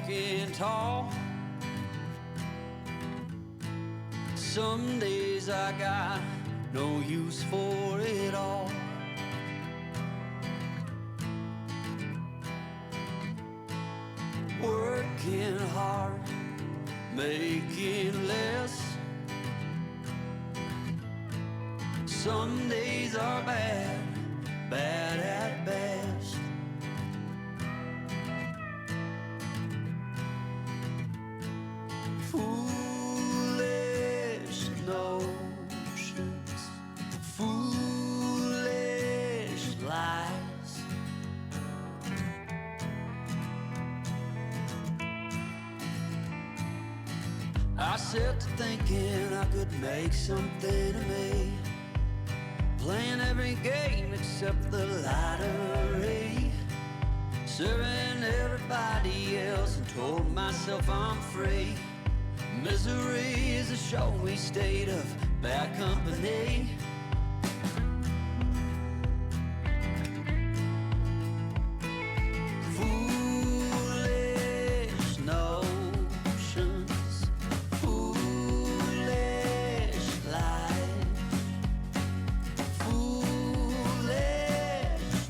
walking tall. Some days I got no use for it all. Working hard, making less. Some days are bad, bad at best. Foolish notions, foolish lies. I set to thinking I could make something of me, playing every game except the lottery, serving everybody else and told myself I'm free. Misery is a showy state of bad company. Foolish notions, foolish lies. Foolish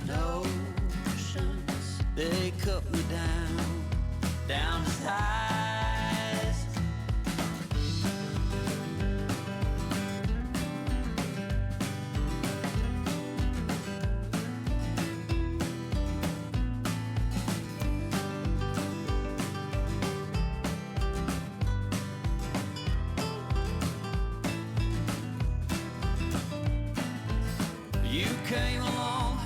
notions, they cut me down to size. You came along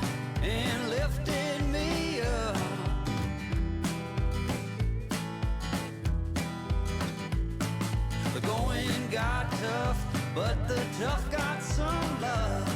and lifted me up. The going got tough, but the tough got some love.